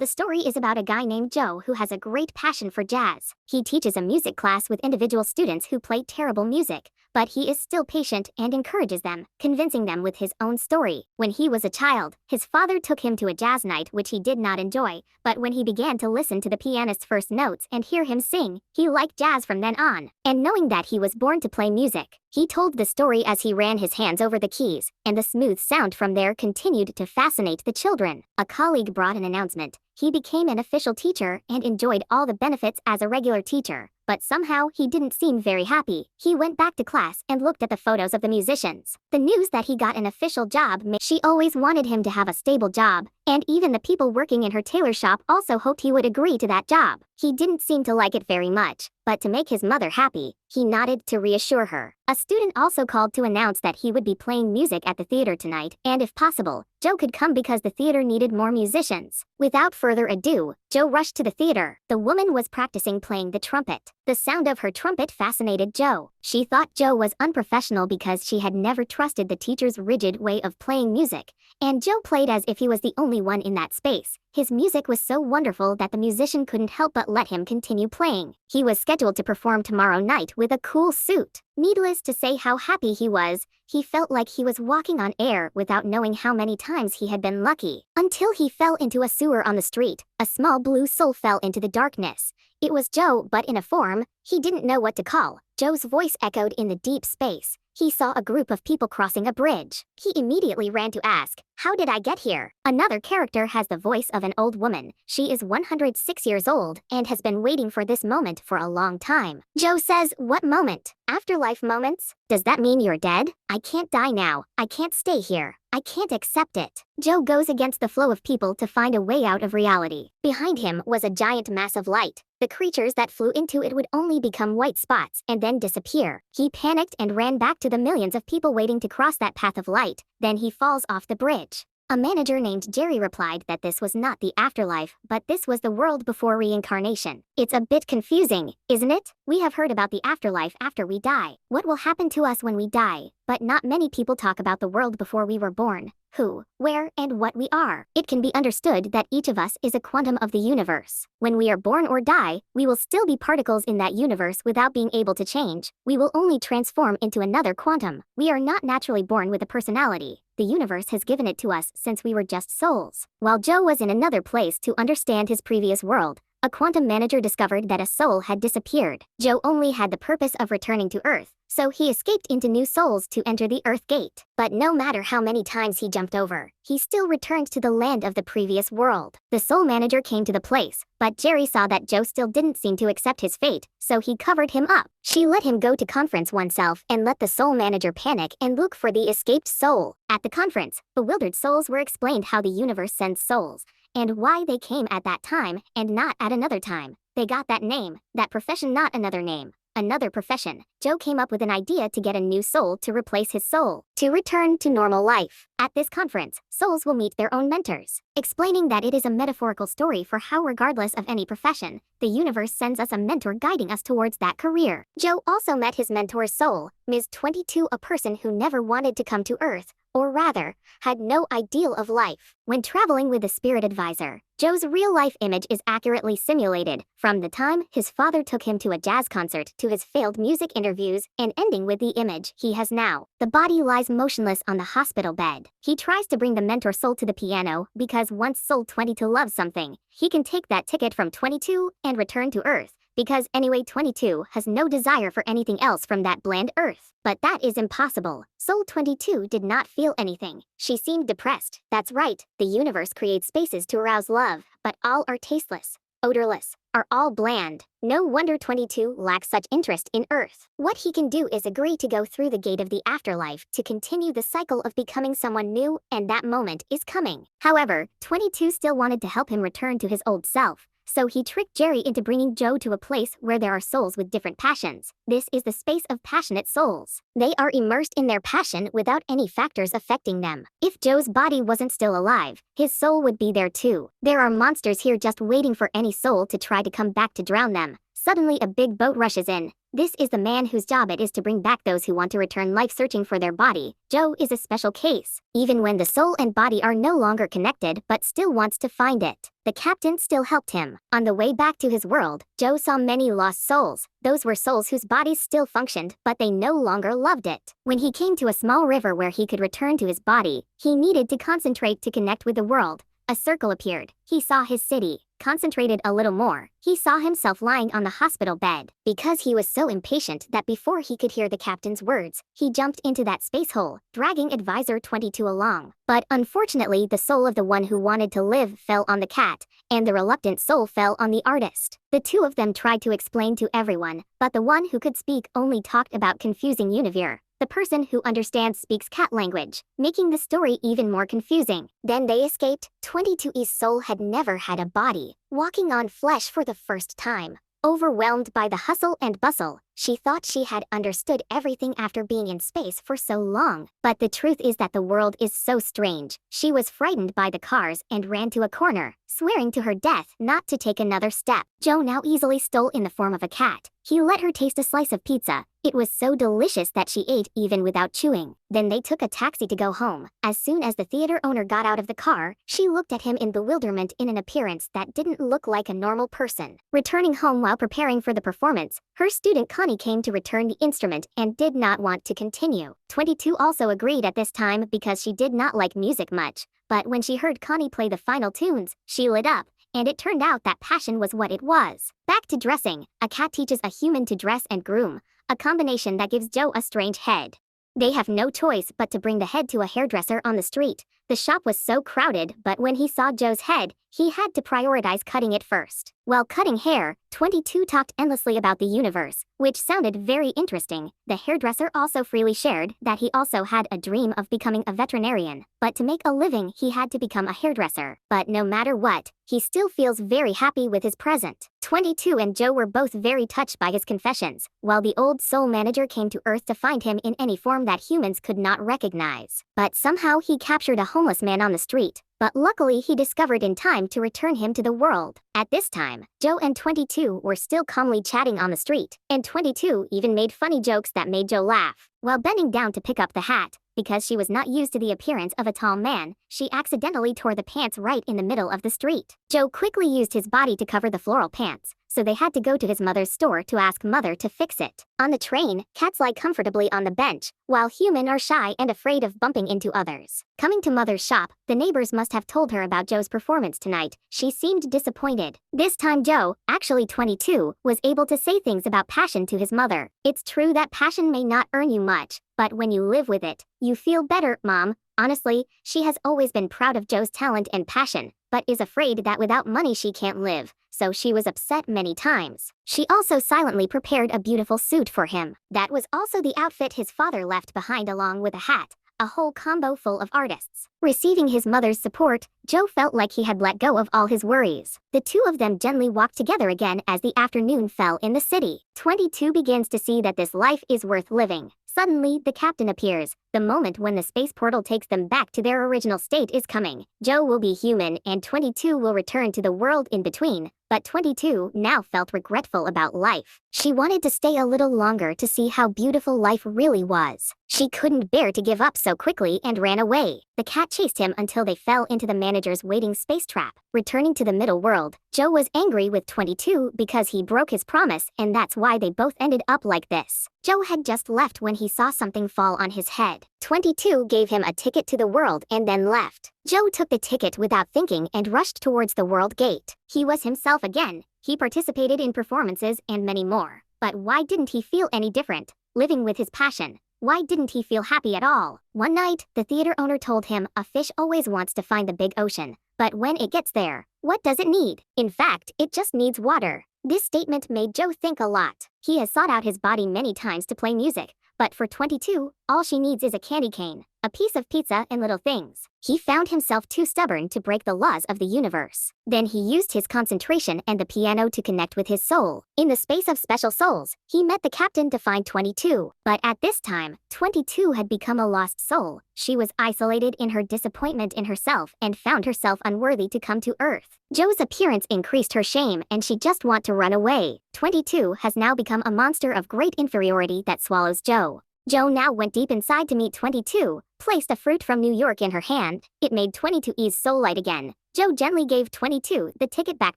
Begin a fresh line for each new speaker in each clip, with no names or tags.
The story is about a guy named Joe who has a great passion for jazz. He teaches a music class with individual students who play terrible music, but he is still patient and encourages them, convincing them with his own story. When he was a child, his father took him to a jazz night which he did not enjoy, but when he began to listen to the pianist's first notes and hear him sing, he liked jazz from then on. And knowing that he was born to play music, he told the story as he ran his hands over the keys, and the smooth sound from there continued to fascinate the children. A colleague brought an announcement. He became an official teacher and enjoyed all the benefits as a regular teacher, but somehow he didn't seem very happy. He went back to class and looked at the photos of the musicians. The news that he got an official job made she always wanted him to have a stable job, and even the people working in her tailor shop also hoped he would agree to that job. He didn't seem to like it very much, but to make his mother happy, he nodded to reassure her. A student also called to announce that he would be playing music at the theater tonight, and if possible, Joe could come because the theater needed more musicians. Without further ado, Joe rushed to the theater. The woman was practicing playing the trumpet. The sound of her trumpet fascinated Joe. She thought Joe was unprofessional because she had never trusted the teacher's rigid way of playing music, and Joe played as if he was the only one in that space. His music was so wonderful that the musician couldn't help but let him continue playing. He was scheduled to perform tomorrow night with a cool suit. Needless to say how happy he was, he felt like he was walking on air without knowing how many times he had been lucky. Until he fell into a sewer on the street, a small blue soul fell into the darkness. It was Joe, but in a form he didn't know what to call. Joe's voice echoed in the deep space. He saw a group of people crossing a bridge. He immediately ran to ask, "How did I get here?" Another character has the voice of an old woman. She is 106 years old and has been waiting for this moment for a long time. Joe says, "What moment? Afterlife moments? Does that mean you're dead? I can't die now. I can't stay here. I can't accept it." Joe goes against the flow of people to find a way out of reality. Behind him was a giant mass of light. The creatures that flew into it would only become white spots and then disappear. He panicked and ran back to the millions of people waiting to cross that path of light. Then he falls off the bridge. A manager named Jerry replied that this was not the afterlife, but this was the world before reincarnation. It's a bit confusing, isn't it? We have heard about the afterlife after we die. What will happen to us when we die? But not many people talk about the world before we were born. Who, where, and what we are. It can be understood that each of us is a quantum of the universe. When we are born or die, we will still be particles in that universe without being able to change. We will only transform into another quantum. We are not naturally born with a personality. The universe has given it to us since we were just souls. While Joe was in another place to understand his previous world, a quantum manager discovered that a soul had disappeared. Joe only had the purpose of returning to Earth, so he escaped into new souls to enter the Earth Gate. But no matter how many times he jumped over, he still returned to the land of the previous world. The soul manager came to the place, but Jerry saw that Joe still didn't seem to accept his fate, so he covered him up. She let him go to conference oneself and let the soul manager panic and look for the escaped soul. At the conference, bewildered souls were explained how the universe sends souls, and why they came at that time and not at another time. They got that name, that profession, not another name. Another profession. Joe came up with an idea to get a new soul to replace his soul, to return to normal life. At this conference, souls will meet their own mentors, explaining that it is a metaphorical story for how, regardless of any profession, the universe sends us a mentor guiding us towards that career. Joe also met his mentor's soul, Ms. 22, a person who never wanted to come to Earth, or rather, had no ideal of life. When traveling with a spirit advisor, Joe's real-life image is accurately simulated, from the time his father took him to a jazz concert to his failed music interviews, and ending with the image he has now. The body lies motionless on the hospital bed. He tries to bring the mentor soul to the piano because once soul 22 loves something, he can take that ticket from 22 and return to Earth. Because anyway 22 has no desire for anything else from that bland Earth. But that is impossible. Soul 22 did not feel anything. She seemed depressed. That's right, the universe creates spaces to arouse love, but all are tasteless, odorless, are all bland. No wonder 22 lacks such interest in Earth. What he can do is agree to go through the gate of the afterlife to continue the cycle of becoming someone new, and that moment is coming. However, 22 still wanted to help him return to his old self. So he tricked Jerry into bringing Joe to a place where there are souls with different passions. This is the space of passionate souls. They are immersed in their passion without any factors affecting them. If Joe's body wasn't still alive, his soul would be there too. There are monsters here just waiting for any soul to try to come back to drown them. Suddenly a big boat rushes in. This is the man whose job it is to bring back those who want to return life searching for their body. Joe is a special case, even when the soul and body are no longer connected but still wants to find it. The captain still helped him. On the way back to his world, Joe saw many lost souls. Those were souls whose bodies still functioned, but they no longer loved it. When he came to a small river where he could return to his body, he needed to concentrate to connect with the world. A circle appeared. He saw his city. Concentrated a little more, he saw himself lying on the hospital bed. Because he was so impatient that before he could hear the captain's words, he jumped into that space hole, dragging Advisor 22 along. But unfortunately, the soul of the one who wanted to live fell on the cat, and the reluctant soul fell on the artist. The two of them tried to explain to everyone, but the one who could speak only talked about confusing Univere. The person who understands speaks cat language, making the story even more confusing. Then they escaped. 22's soul had never had a body, walking on flesh for the first time. Overwhelmed by the hustle and bustle, she thought she had understood everything after being in space for so long. But the truth is that the world is so strange. She was frightened by the cars and ran to a corner, swearing to her death not to take another step. Joe now easily stole in the form of a cat. He let her taste a slice of pizza. It was so delicious that she ate even without chewing. Then they took a taxi to go home. As soon as the theater owner got out of the car, she looked at him in bewilderment in an appearance that didn't look like a normal person. Returning home while preparing for the performance, her student Connie came to return the instrument and did not want to continue. 22 also agreed at this time because she did not like music much. But when she heard Connie play the final tunes, she lit up. And it turned out that passion was what it was. Back to dressing. A cat teaches a human to dress and groom, a combination that gives Joe a strange head. They have no choice but to bring the head to a hairdresser on the street. The shop was so crowded, but when he saw Joe's head, he had to prioritize cutting it first. While cutting hair, 22 talked endlessly about the universe, which sounded very interesting. The hairdresser also freely shared that he also had a dream of becoming a veterinarian, but to make a living he had to become a hairdresser. But no matter what, he still feels very happy with his present. 22 and Joe were both very touched by his confessions, while the old soul manager came to Earth to find him in any form that humans could not recognize. But somehow he captured a homeless man on the street, but luckily he discovered in time to return him to the world. At this time, Joe and 22 were still calmly chatting on the street, and 22 even made funny jokes that made Joe laugh. While bending down to pick up the hat, because she was not used to the appearance of a tall man, she accidentally tore the pants right in the middle of the street. Joe quickly used his body to cover the floral pants, so they had to go to his mother's store to ask mother to fix it. On the train, cats lie comfortably on the bench, while humans are shy and afraid of bumping into others. Coming to mother's shop, the neighbors must have told her about Joe's performance tonight. She seemed disappointed. This time Joe, actually 22, was able to say things about passion to his mother. It's true that passion may not earn you much, but when you live with it, you feel better, Mom. Honestly, she has always been proud of Joe's talent and passion, but is afraid that without money she can't live, so she was upset many times. She also silently prepared a beautiful suit for him. That was also the outfit his father left behind along with a hat, a whole combo full of artists. Receiving his mother's support, Joe felt like he had let go of all his worries. The two of them gently walked together again as the afternoon fell in the city. 22 begins to see that this life is worth living. Suddenly, the captain appears. The moment when the space portal takes them back to their original state is coming. Joe will be human and 22 will return to the world in between. But 22 now felt regretful about life. She wanted to stay a little longer to see how beautiful life really was. She couldn't bear to give up so quickly and ran away. The cat chased him until they fell into the manager's waiting space trap. Returning to the middle world, Joe was angry with 22 because he broke his promise, and that's why they both ended up like this. Joe had just left when he saw something fall on his head. 22 gave him a ticket to the world and then left. Joe took the ticket without thinking and rushed towards the world gate. He was himself again. He participated in performances and many more. But why didn't he feel any different? Living with his passion. Why didn't he feel happy at all? One night, the theater owner told him a fish always wants to find the big ocean. But when it gets there, what does it need? In fact, it just needs water. This statement made Joe think a lot. He has sought out his body many times to play music, but for 22, All she needs is a candy cane, a piece of pizza, and little things. He found himself too stubborn to break the laws of the universe. Then he used his concentration and the piano to connect with his soul. In the space of special souls, he met the captain to find 22. But at this time, 22 had become a lost soul. She was isolated in her disappointment in herself and found herself unworthy to come to Earth. Joe's appearance increased her shame and she just wanted to run away. 22 has now become a monster of great inferiority that swallows Joe. Joe now went deep inside to meet 22, placed a fruit from New York in her hand. It made 22's soul light again. Joe gently gave 22 the ticket back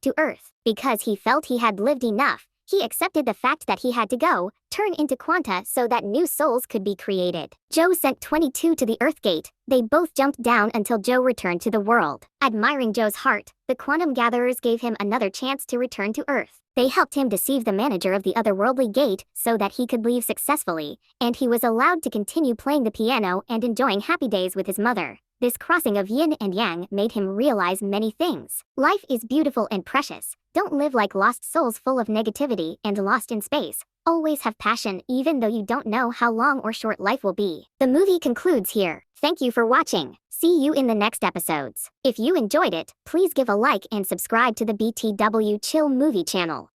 to Earth. Because he felt he had lived enough, he accepted the fact that he had to go, turn into quanta so that new souls could be created. Joe sent 22 to the Earth Gate. They both jumped down until Joe returned to the world. Admiring Joe's heart, the quantum gatherers gave him another chance to return to Earth. They helped him deceive the manager of the otherworldly gate so that he could leave successfully, and he was allowed to continue playing the piano and enjoying happy days with his mother. This crossing of yin and yang made him realize many things. Life is beautiful and precious. Don't live like lost souls full of negativity and lost in space. Always have passion even though you don't know how long or short life will be. The movie concludes here. Thank you for watching. See you in the next episodes. If you enjoyed it, please give a like and subscribe to the BTW Chill Movie channel.